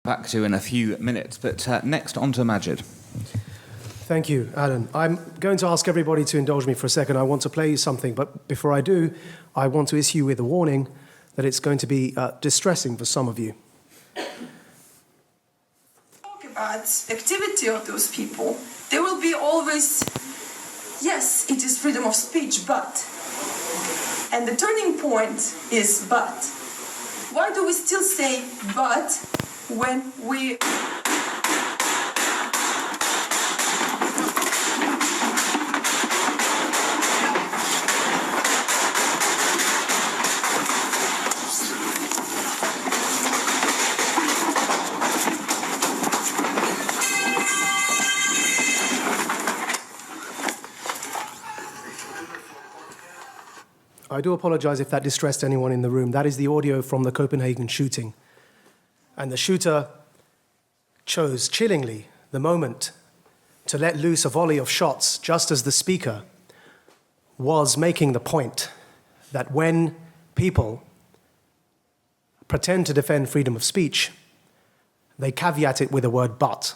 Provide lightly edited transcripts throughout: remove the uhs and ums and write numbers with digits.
back to in a few minutes, but next on to Maajid. Thank you, Alan. I'm going to ask everybody to indulge me for a second. I want to play you something, but before I do, I want to issue with a warning that it's going to be distressing for some of you. Talk about activity of those people. There will be always, yes, it is freedom of speech, but. And the turning point is but. Why do we still say but when we... I do apologize if that distressed anyone in the room. That is the audio from the Copenhagen shooting. And the shooter chose chillingly the moment to let loose a volley of shots just as the speaker was making the point that when people pretend to defend freedom of speech, they caveat it with the word but.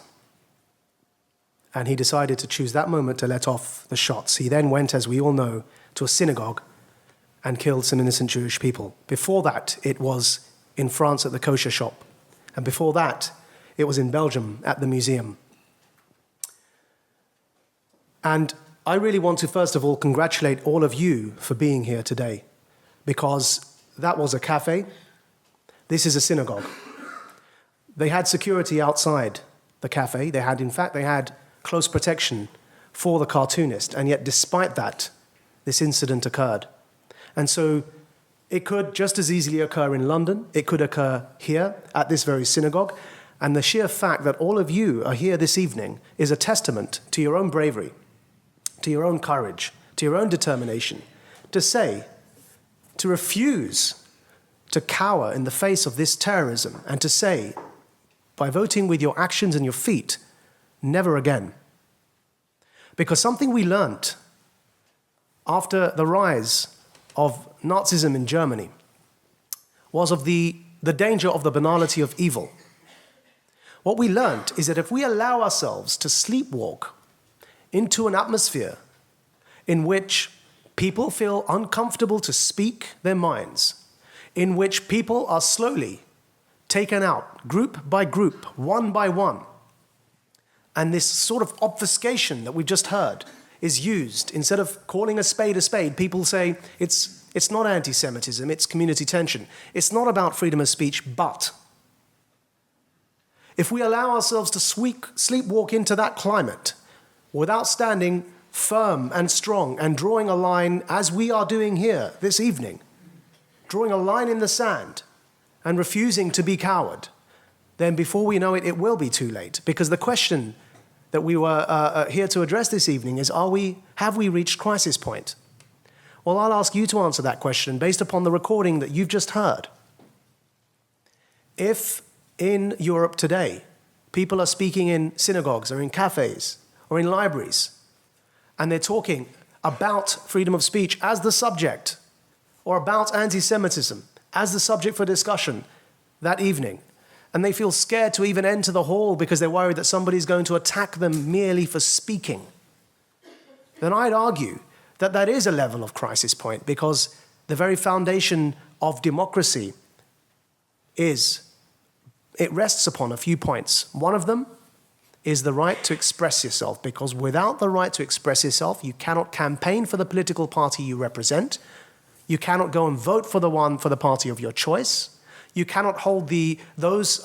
And he decided to choose that moment to let off the shots. He then went, as we all know, to a synagogue and killed some innocent Jewish people. Before that, it was in France at the kosher shop. And before that, it was in Belgium at the museum. And I really want to, first of all, congratulate all of you for being here today, because that was a cafe. This is a synagogue. They had security outside the cafe. They had close protection for the cartoonist. And yet, despite that, this incident occurred. And so it could just as easily occur in London. It could occur here at this very synagogue. And the sheer fact that all of you are here this evening is a testament to your own bravery, to your own courage, to your own determination, to refuse to cower in the face of this terrorism, and to say, by voting with your actions and your feet, never again. Because something we learnt after the rise of Nazism in Germany was of the danger of the banality of evil. What we learned is that if we allow ourselves to sleepwalk into an atmosphere in which people feel uncomfortable to speak their minds, in which people are slowly taken out, group by group, one by one, and this sort of obfuscation that we've just heard is used. Instead of calling a spade, people say it's not anti-Semitism, it's community tension. It's not about freedom of speech, but if we allow ourselves to sleepwalk into that climate without standing firm and strong and drawing a line, as we are doing here this evening, drawing a line in the sand and refusing to be coward, then before we know it, it will be too late. Because the question that we were here to address this evening is, have we reached crisis point? Well, I'll ask you to answer that question based upon the recording that you've just heard. If in Europe today, people are speaking in synagogues or in cafes or in libraries, and they're talking about freedom of speech as the subject, or about anti-Semitism as the subject for discussion that evening, and they feel scared to even enter the hall because they're worried that somebody's going to attack them merely for speaking, then I'd argue that that is a level of crisis point, because the very foundation of democracy it rests upon a few points. One of them is the right to express yourself, because without the right to express yourself, you cannot campaign for the political party you represent. You cannot go and vote for the party of your choice. You cannot hold those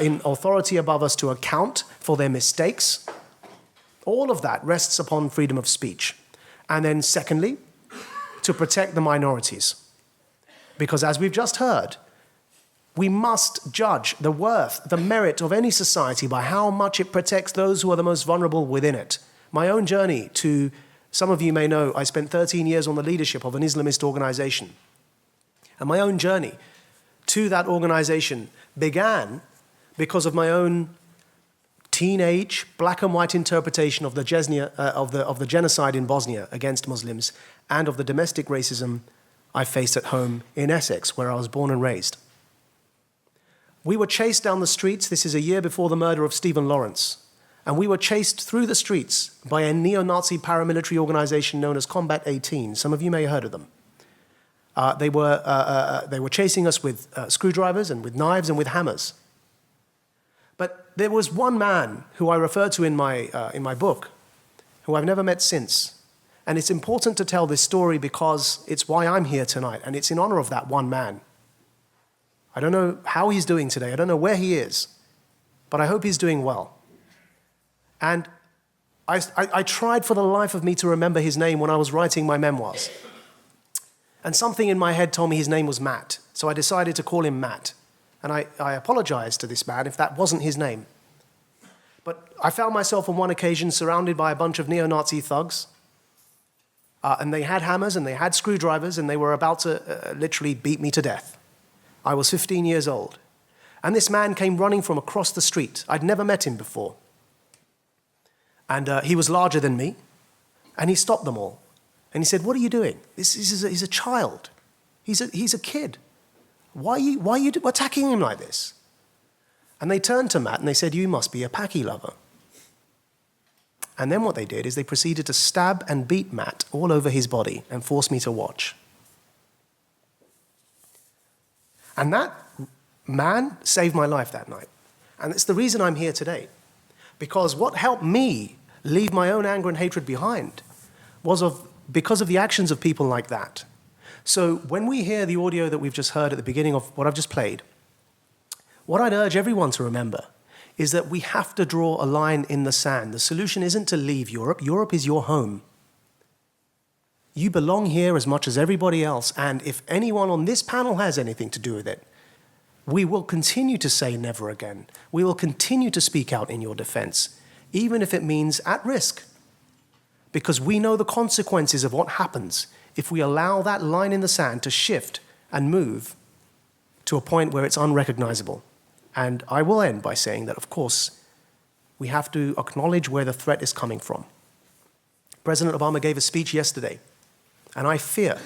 in authority above us to account for their mistakes. All of that rests upon freedom of speech. And then secondly, to protect the minorities. Because as we've just heard, we must judge the worth, the merit of any society by how much it protects those who are the most vulnerable within it. My own journey to, some of you may know, I spent 13 years on the leadership of an Islamist organization. And my own journey to that organization began because of my own teenage black and white interpretation of the genocide in Bosnia against Muslims, and of the domestic racism I faced at home in Essex, where I was born and raised. We were chased down the streets. This is a year before the murder of Stephen Lawrence. And we were chased through the streets by a neo-Nazi paramilitary organization known as Combat 18. Some of you may have heard of them. They were chasing us with screwdrivers and with knives and with hammers. But there was one man who I refer to in my book, who I've never met since. And it's important to tell this story because it's why I'm here tonight, and it's in honor of that one man. I don't know how he's doing today. I don't know where he is, but I hope he's doing well. And I tried for the life of me to remember his name when I was writing my memoirs. And something in my head told me his name was Matt, so I decided to call him Matt. And I apologized to this man if that wasn't his name. But I found myself on one occasion surrounded by a bunch of neo-Nazi thugs, and they had hammers and they had screwdrivers, and they were about to literally beat me to death. I was 15 years old. And this man came running from across the street. I'd never met him before. And he was larger than me, and he stopped them all. And he said, "What are you doing? He's a child. He's a kid. Why are you attacking him like this?" And they turned to Matt and they said, "You must be a Paki lover." And then what they did is they proceeded to stab and beat Matt all over his body and force me to watch. And that man saved my life that night. And it's the reason I'm here today. Because what helped me leave my own anger and hatred behind was because of the actions of people like that. So when we hear the audio that we've just heard at the beginning of what I've just played, what I'd urge everyone to remember is that we have to draw a line in the sand. The solution isn't to leave Europe. Europe is your home. You belong here as much as everybody else, and if anyone on this panel has anything to do with it, we will continue to say never again. We will continue to speak out in your defense, even if it means at risk, because we know the consequences of what happens if we allow that line in the sand to shift and move to a point where it's unrecognizable. And I will end by saying that, of course, we have to acknowledge where the threat is coming from. President Obama gave a speech yesterday, and I fear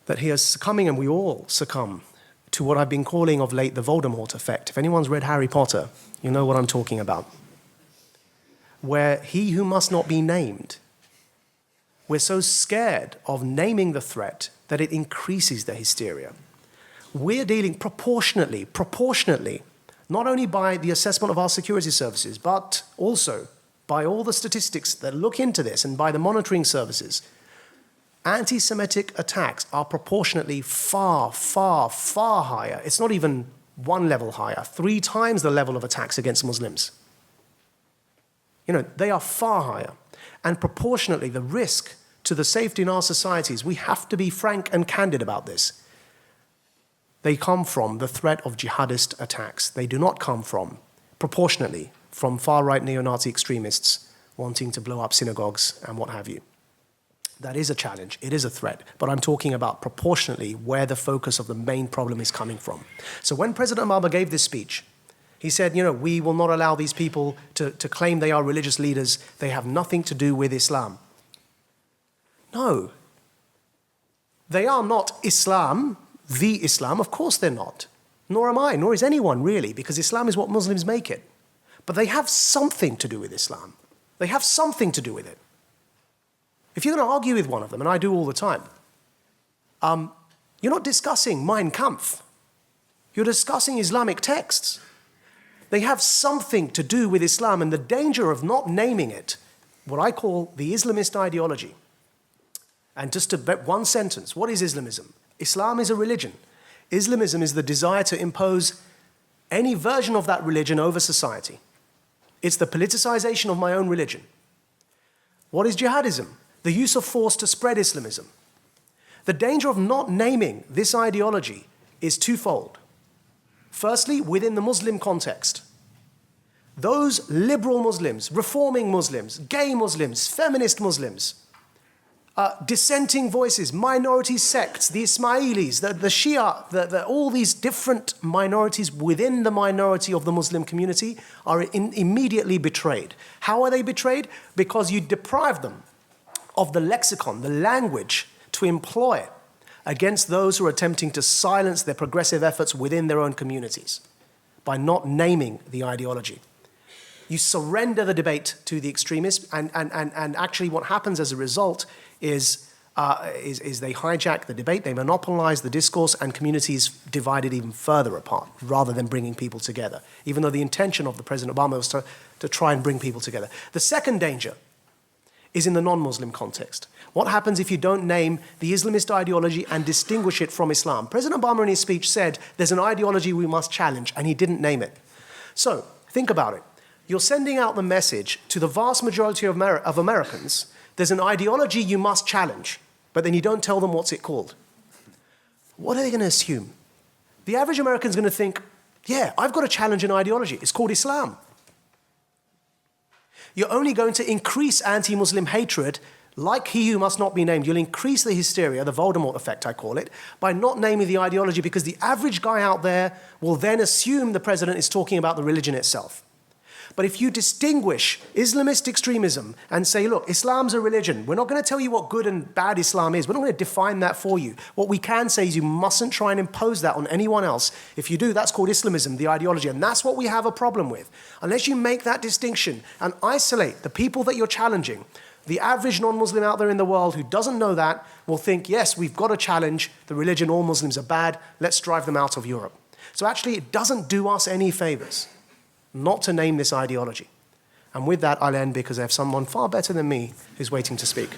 that he is succumbing, and we all succumb, to what I've been calling of late the Voldemort effect. If anyone's read Harry Potter, you know what I'm talking about. Where he who must not be named, we're so scared of naming the threat that it increases the hysteria. We're dealing proportionately, not only by the assessment of our security services, but also by all the statistics that look into this and by the monitoring services. Anti-Semitic attacks are proportionately far, far, far higher. It's not even one level higher, 3 times the level of attacks against Muslims. You know, they are far higher. And proportionately, the risk to the safety in our societies, we have to be frank and candid about this. They come from the threat of jihadist attacks. They do not come from, proportionately, from far-right neo-Nazi extremists wanting to blow up synagogues and what have you. That is a challenge. It is a threat. But I'm talking about proportionately where the focus of the main problem is coming from. So when President Obama gave this speech, he said, you know, we will not allow these people to claim they are religious leaders. They have nothing to do with Islam. No. They are not Islam, the Islam. Of course they're not. Nor am I, nor is anyone really, because Islam is what Muslims make it. But they have something to do with Islam. They have something to do with it. If you're going to argue with one of them, and I do all the time, you're not discussing Mein Kampf. You're discussing Islamic texts. They have something to do with Islam, and the danger of not naming it, what I call the Islamist ideology. And just to bet one sentence, what is Islamism? Islam is a religion. Islamism is the desire to impose any version of that religion over society. It's the politicization of my own religion. What is jihadism? The use of force to spread Islamism. The danger of not naming this ideology is twofold. Firstly, within the Muslim context. Those liberal Muslims, reforming Muslims, gay Muslims, feminist Muslims, dissenting voices, minority sects, the Ismailis, the Shia, all these different minorities within the minority of the Muslim community are immediately betrayed. How are they betrayed? Because you deprive them of the lexicon, the language to employ against those who are attempting to silence their progressive efforts within their own communities by not naming the ideology. You surrender the debate to the extremists, and actually what happens as a result is they hijack the debate, they monopolize the discourse, and communities divided even further apart, rather than bringing people together, even though the intention of the President Obama was to try and bring people together. The second danger is in the non-Muslim context. What happens if you don't name the Islamist ideology and distinguish it from Islam? President Obama in his speech said there's an ideology we must challenge, and he didn't name it. So, think about it. You're sending out the message to the vast majority of Americans, there's an ideology you must challenge, but then you don't tell them what's it called. What are they going to assume? The average American is going to think, yeah, I've got to challenge an ideology. It's called Islam. You're only going to increase anti-Muslim hatred, like he who must not be named. You'll increase the hysteria, the Voldemort effect I call it, by not naming the ideology, because the average guy out there will then assume the president is talking about the religion itself. But if you distinguish Islamist extremism and say, look, Islam's a religion, we're not going to tell you what good and bad Islam is. We're not going to define that for you. What we can say is you mustn't try and impose that on anyone else. If you do, that's called Islamism, the ideology. And that's what we have a problem with. Unless you make that distinction and isolate the people that you're challenging, the average non-Muslim out there in the world who doesn't know that will think, yes, we've got to challenge the religion, all Muslims are bad, let's drive them out of Europe. So actually, it doesn't do us any favors not to name this ideology. And with that, I'll end because I have someone far better than me who's waiting to speak.